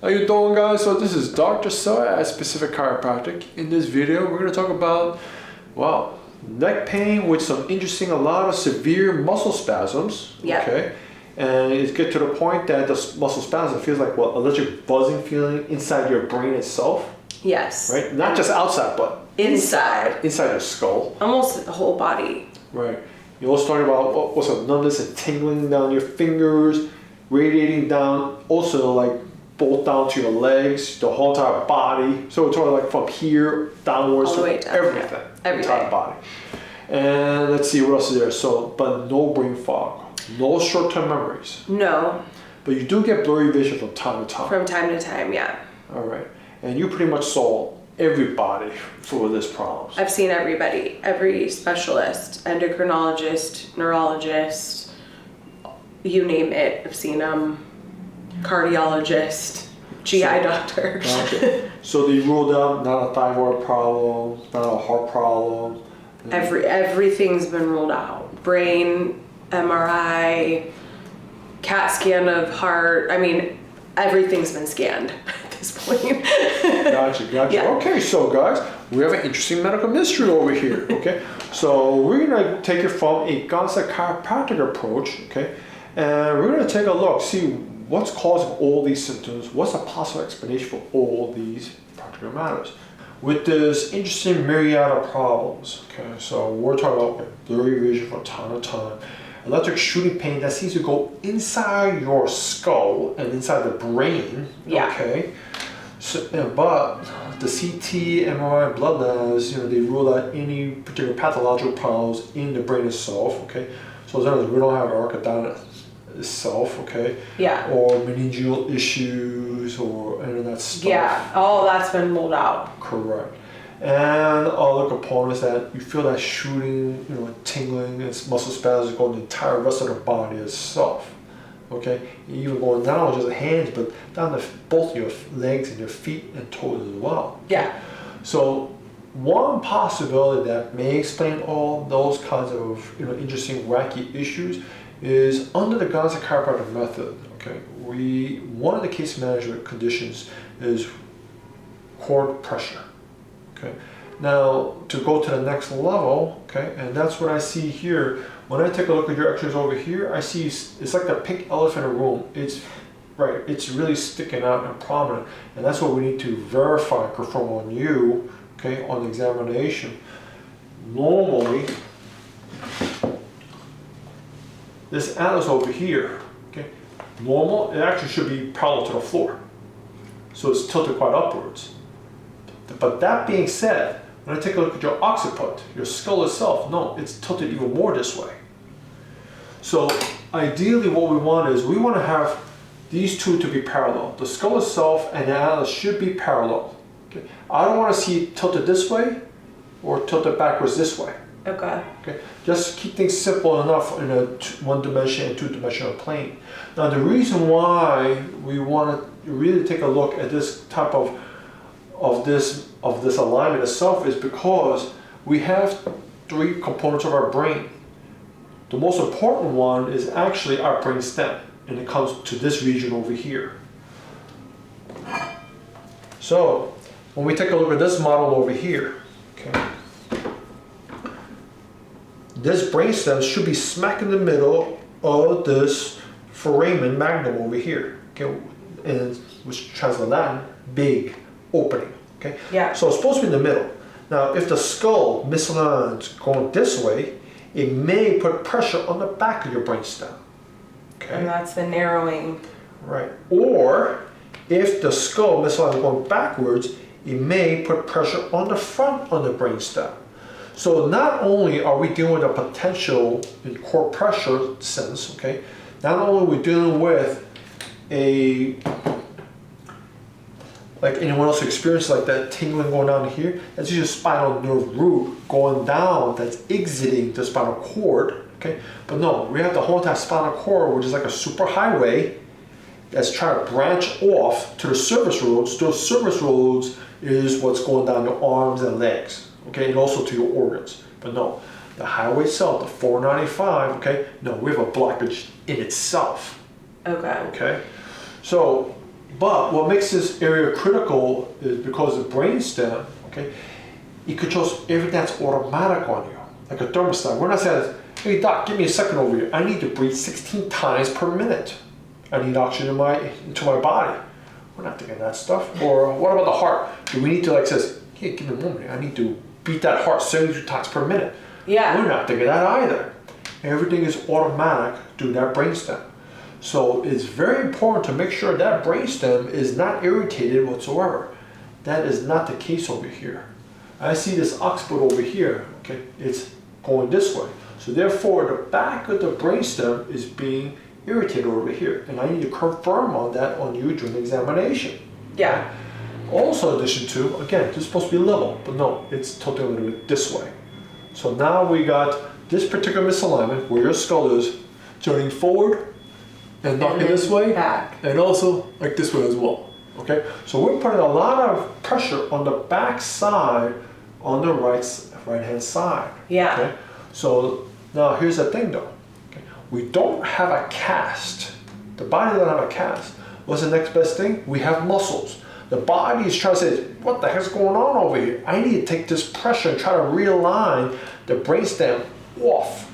How you doing, guys? So this is Dr. Soy at Specific Chiropractic. In this video, we're going to talk about, well, neck pain with some interesting, a lot of severe muscle spasms. Yeah. Okay. And it gets to the point that the muscle spasm feels like what electric buzzing feeling inside your brain itself. Yes. Right. Not just outside, but inside your skull. Almost the whole body. Right. You also talk about what's up, numbness and tingling down your fingers, radiating down, also like both down to your legs, the whole entire body. So it's sort of like from here downwards, all the way down. everything, Yeah. entire body. And let's see what else is there. So, but no brain fog, no short-term memories. No. But you do get blurry vision from time to time. From time to time, yeah. All right. And you pretty much saw everybody for this problem. I've seen everybody, every specialist, endocrinologist, neurologist, you name it. I've seen them. Cardiologist, GI doctor. Gotcha. So they ruled out not a thyroid problem, not a heart problem. Everything's been ruled out. Brain, MRI, CAT scan of heart. I mean, everything's been scanned at this point. Gotcha. Yeah. Okay, so guys, we have an interesting medical mystery over here. Okay, so we're gonna take it from a Gonstead chiropractic approach. Okay, and we're gonna take a look, see what's causing all these symptoms, what's a possible explanation for all these particular matters. With this interesting myriad of problems, okay, so we're talking about blurry vision from time to time, electric shooting pain that seems to go inside your skull and inside the brain, Yeah. okay, so, but the CT, MRI, blood labs, they rule out any particular pathological problems in the brain itself, okay, so as long as we don't have orthodontic itself, okay? Yeah. Or meningeal issues or any of that stuff. Yeah, all that's been ruled out. Correct. And other components that you feel that shooting, tingling, and muscle spasms going the entire rest of the body itself. Okay? Even going down just the hands, but down to both your legs and your feet and toes as well. Yeah. So one possibility that may explain all those kinds of interesting, wacky issues is under the Gonstead chiropractic method. Okay, one of the case management conditions is cord pressure. Okay, now to go to the next level, okay, and that's what I see here. When I take a look at your X-rays over here, I see it's like the pink elephant in the room. It's really sticking out and prominent, and that's what we need to verify, confirm on you, okay, on the examination. Normally, this atlas over here, okay, normal, it actually should be parallel to the floor. So it's tilted quite upwards. But that being said, when I take a look at your occiput, your skull itself, no, it's tilted even more this way. So ideally what we want is, we want to have these two to be parallel. The skull itself and the atlas should be parallel. Okay? I don't want to see it tilted this way or tilted backwards this way. Okay. Okay, just keep things simple enough in a one-dimensional and two-dimensional plane. Now, the reason why we want to really take a look at this type of this alignment itself is because we have three components of our brain. The most important one is actually our brain stem, and it comes to this region over here. So, when we take a look at this model over here, okay, this brainstem should be smack in the middle of this foramen magnum over here, okay, and which translates Latin, big opening, okay? Yeah. So it's supposed to be in the middle. Now, if the skull misaligns going this way, it may put pressure on the back of your brainstem, okay? And that's the narrowing. Right. Or if the skull misaligns going backwards, it may put pressure on the front of the brainstem. So not only are we dealing with a potential in core pressure sense, okay, not only are we dealing with like anyone else experience like that tingling going down here, that's just spinal nerve root going down, that's exiting the spinal cord, okay, but no, we have the whole entire spinal cord, which is like a super highway that's trying to branch off to the service roads. Those service roads is what's going down your arms and legs. Okay, and also to your organs. But no, the highway itself, the 495, okay, no, we have a blockage in itself. Okay. Okay, so But what makes this area critical is because the brainstem, okay, it controls everything that's automatic on you, like a thermostat. We're not saying, hey doc, give me a second over here. I need to breathe 16 times per minute. I need oxygen into my body. We're not thinking that stuff. Or what about the heart? Do we need to like says, hey, give me a moment. I need to beat that heart 72 times per minute. Yeah. We're not thinking that either. Everything is automatic through that brainstem. So it's very important to make sure that brainstem is not irritated whatsoever. That is not the case over here. I see this occiput over here, okay, it's going this way. So therefore the back of the brainstem is being irritated over here. And I need to confirm on that on you during the examination. Yeah. Also in addition to, again, this is supposed to be level, but no, it's tilting a little bit this way. So now we got this particular misalignment where your skull is turning forward and knocking this way, back. and also like this way as well. Okay, so we're putting a lot of pressure on the back side on the right hand side. Yeah. Okay, so now here's the thing though. Okay? We don't have a cast. The body doesn't have a cast. What's the next best thing? We have muscles. The body is trying to say, what the heck's going on over here? I need to take this pressure and try to realign the brainstem off.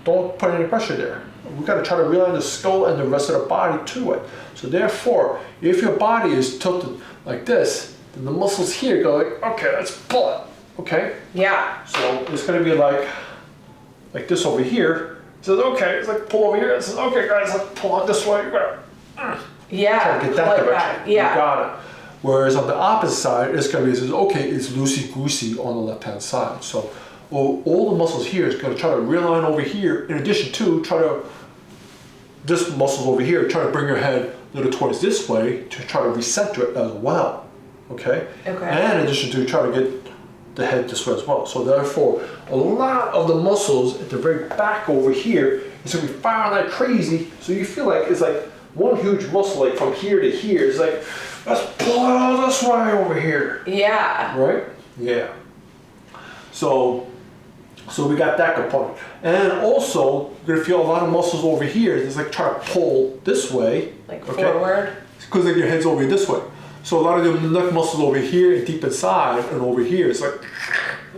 Don't put any pressure there. We got to try to realign the skull and the rest of the body to it. So therefore, if your body is tilted like this, then the muscles here go like, okay, let's pull it. Okay? Yeah. So it's going to be like this over here. It says, okay, it's like pull over here. It says, okay, guys, let's pull on this way. Yeah. Try to get that direction. Yeah. You got it. Whereas on the opposite side, it's going to be, it says, okay, it's loosey-goosey on the left-hand side. So all the muscles here is going to try to realign over here, in addition to this muscles over here, try to bring your head a little towards this way to try to recenter it as well. Okay? Okay. And in addition to try to get the head this way as well. So therefore, a lot of the muscles at the very back over here is going to be firing like crazy. So you feel like it's like one huge muscle, like from here to here. It's like, let's pull it all this way over here. Yeah. Right? Yeah. So we got that component. And also, you're gonna feel a lot of muscles over here. It's like try to pull this way. Like forward. Because like your head's over this way. So a lot of the neck muscles over here and deep inside and over here, it's like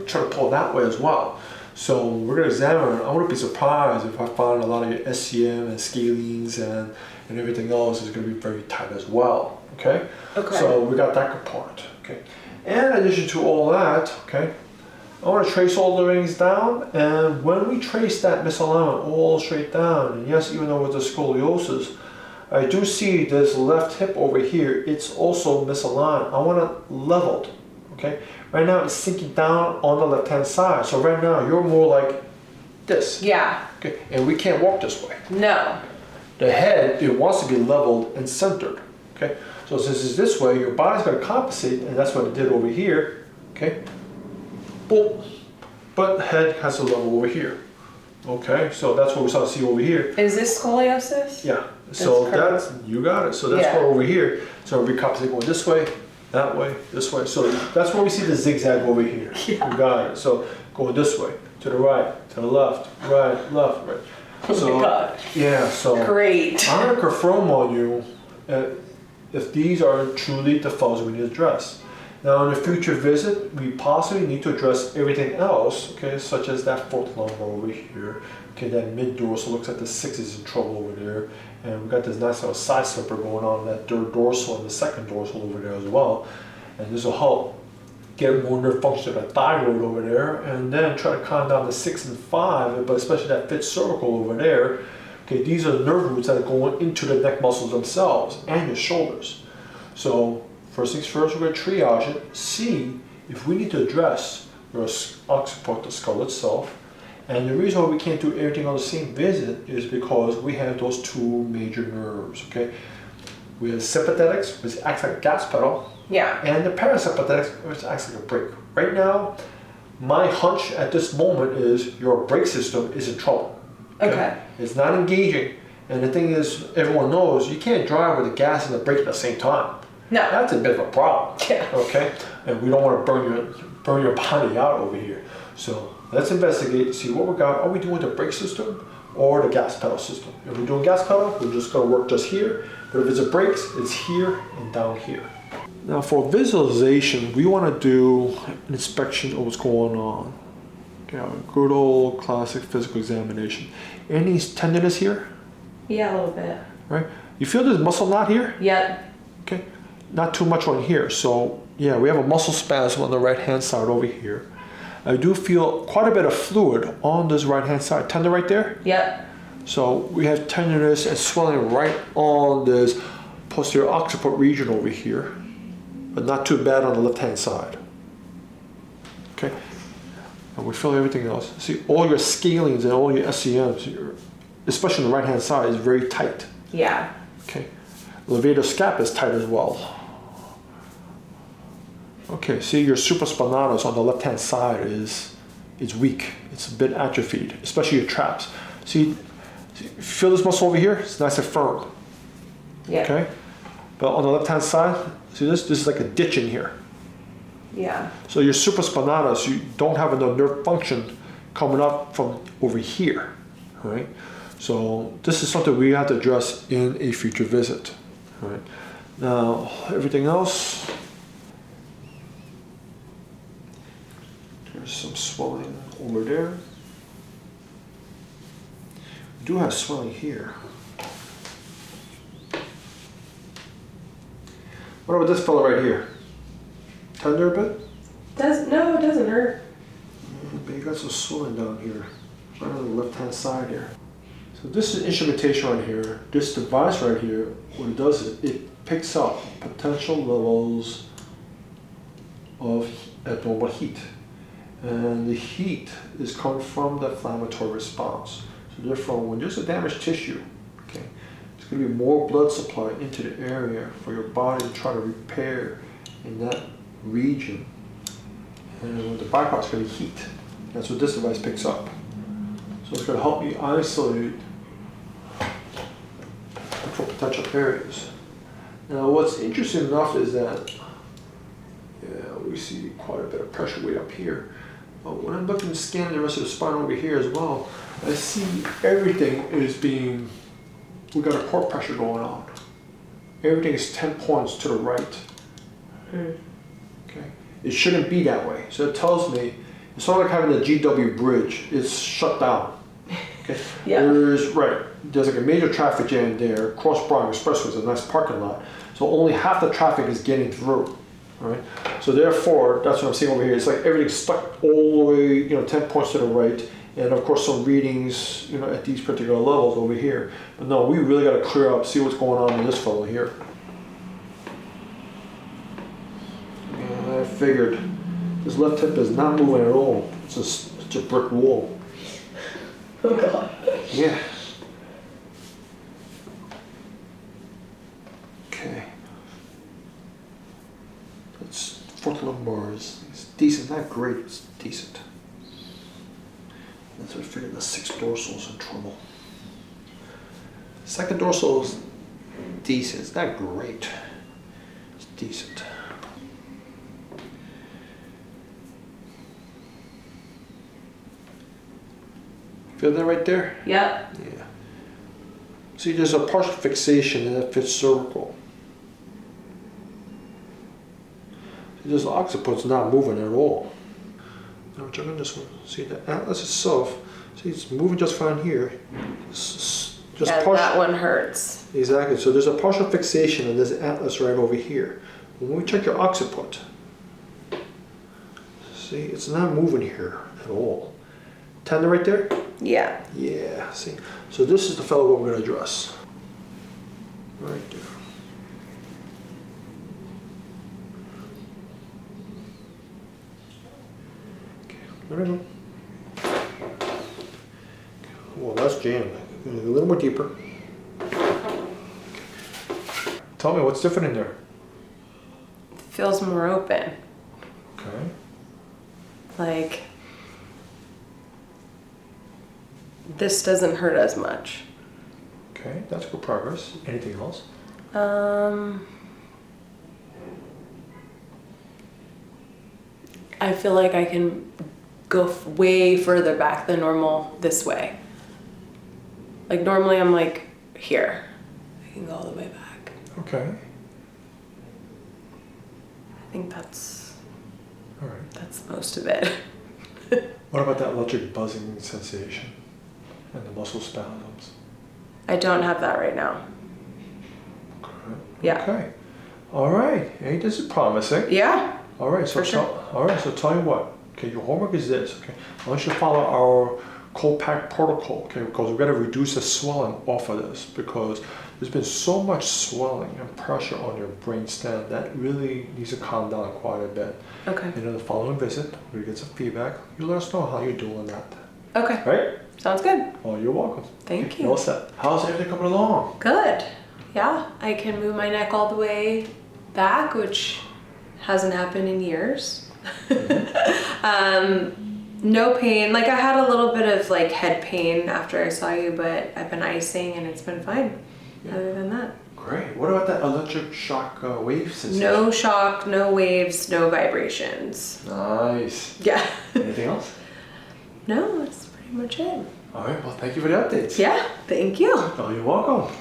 try to pull that way as well. So we're gonna examine. I wouldn't be surprised if I find a lot of your SCM and scalenes and everything else is gonna be very tight as well. Okay? Okay. So we got that component. Okay. And in addition to all that, okay, I want to trace all the rings down, and when we trace that misalignment all straight down, and yes, even though with the scoliosis, I do see this left hip over here, it's also misaligned. I want it leveled, okay? Right now it's sinking down on the left-hand side, so right now you're more like this. Yeah. Okay, and we can't walk this way. No. The head, it wants to be leveled and centered, okay? So since it's this way, your body's going to compensate, and that's what it did over here, okay? Boom. But head has to level over here. Okay, so that's what we start to see over here. Is this scoliosis? Yeah. So correct. you got it. So that's what over here. So we compensate going this way, that way, this way. So that's where we see the zigzag over here. Yeah. You got it. So going this way, to the right, to the left, right, left, right. Oh my God. Yeah. So Great. I'm gonna confirm on you if these are truly the faults we need to address. Now, in a future visit, we possibly need to address everything else, okay, such as that fourth lumbar over here, okay, that mid-dorsal looks like the 6 is in trouble over there, and we got this nice little side slipper going on that third dorsal and the second dorsal over there as well, and this will help get more nerve function to the thyroid over there, and then try to calm down the 6 and 5, but especially that fifth cervical over there. Okay, these are nerve roots that are going into the neck muscles themselves and your shoulders. So first things first, we're going to triage it, see if we need to address your occiput, the skull itself. And the reason why we can't do everything on the same visit is because we have those two major nerves, okay? We have sympathetics, which acts like a gas pedal, Yeah. and the parasympathetics, which acts like a brake. Right now, my hunch at this moment is your brake system is in trouble. Okay. It's not engaging. And the thing is, everyone knows you can't drive with the gas and the brake at the same time. No. That's a bit of a problem. Yeah. Okay? And we don't want to burn your body out over here. So let's investigate, see what we got. Are we doing the brake system or the gas pedal system? If we're doing gas pedal, we're just going to work just here. But if it's a breaks, it's here and down here. Now for visualization, we want to do an inspection of what's going on. You know, good old classic physical examination. Any tenderness here? Yeah, a little bit. Right? You feel this muscle knot here? Yep. Okay. Not too much on here. So yeah, we have a muscle spasm on the right hand side over here. I do feel quite a bit of fluid on this right hand side. Tender right there? Yep. So we have tenderness and swelling right on this posterior occiput region over here, but not too bad on the left hand side. Okay. And we feel everything else. See, all your scalenes and all your SCMs, especially on the right hand side, is very tight. Yeah. Okay. Levator scap is tight as well. Okay, see your supraspinatus on the left hand side is weak. It's a bit atrophied, especially your traps. See, feel this muscle over here? It's nice and firm. Yeah. Okay. But on the left hand side, see this? This is like a ditch in here. Yeah. So your supraspinatus, you don't have enough nerve function coming up from over here. All right. So this is something we have to address in a future visit. All right. Now everything else. There's some swelling over there. We do have swelling here. What about this fellow right here? Tender a bit? No, it doesn't hurt. Yeah, but you got some swelling down here, right on the left hand side here. So this is instrumentation right here. This device right here, what it does is it picks up potential levels of abnormal heat. And the heat is coming from the inflammatory response. So therefore, when there's a damaged tissue, okay, there's going to be more blood supply into the area for your body to try to repair in that region. And with the bypass, it's going to be heat. That's what this device picks up. So it's going to help you isolate for potential areas. Now, what's interesting enough is that we see quite a bit of pressure way up here. But when I'm looking to scan the rest of the spine over here as well, I see everything is being, we got a core pressure going on. Everything is 10 points to the right. Okay, it shouldn't be that way. So it tells me it's sort of like having a GW bridge. It's shut down. Okay, Yeah. there's like a major traffic jam there. Cross Broad Expressway is a nice parking lot, so only half the traffic is getting through. All right, so therefore that's what I'm seeing over here. It's like everything's stuck all the way, 10 points to the right, and of course some readings, at these particular levels over here. But no, we really got to clear up, see what's going on with this fellow here. I figured this left hip is not moving at all. It's a brick wall. Oh God. Yeah. Okay. It's fourth lumbar is decent, not great, it's decent. That's what I figured the sixth dorsal is in trouble. Second dorsal is decent, it's not great. It's decent. Feel that right there? Yep. Yeah. See, there's a partial fixation and that fits cervical. See, this occiput's not moving at all. Now check on this one. See, the atlas itself, see, it's moving just fine here. Just That one hurts. Exactly. So there's a partial fixation on this atlas right over here. When we check your occiput, see, it's not moving here at all. Tender right there? Yeah. Yeah, see. So this is the fellow we're going to address. Right there. Okay, there we go. Well, that's jammed. A little more deeper. Tell me what's different in there. It feels more open. Okay. Like, this doesn't hurt as much. Okay, that's good progress. Anything else? I feel like I can go way further back than normal this way. Like normally I'm like here. I can go all the way back. Okay. I think that's All right. most of it. What about that electric buzzing sensation and the muscle spasms? I don't have that right now. Okay. Yeah. Okay. All right. Hey, this is promising. Yeah. All right. So For sure. all right. So tell you what. Okay. Your homework is this. Okay. I want you to follow our co-pack protocol. Okay. Because we've got to reduce the swelling off of this because there's been so much swelling and pressure on your brain stem that really needs to calm down quite a bit. Okay. And in the following visit, we get some feedback. You let us know how you're doing that. Okay. Right? Sounds good. Oh, you're welcome. Thank Okay, you. all set. How's everything coming along? Good. Yeah. I can move my neck all the way back, which hasn't happened in years. No pain. Like I had a little bit of like head pain after I saw you, but I've been icing and it's been fine. Yeah. Other than that. Great. What about that electric shock wave sensation? No shock, no waves, no vibrations. Nice. Yeah. Anything else? No, that's pretty much it. All right. Well, thank you for the updates. Yeah, thank you. Oh, you're welcome.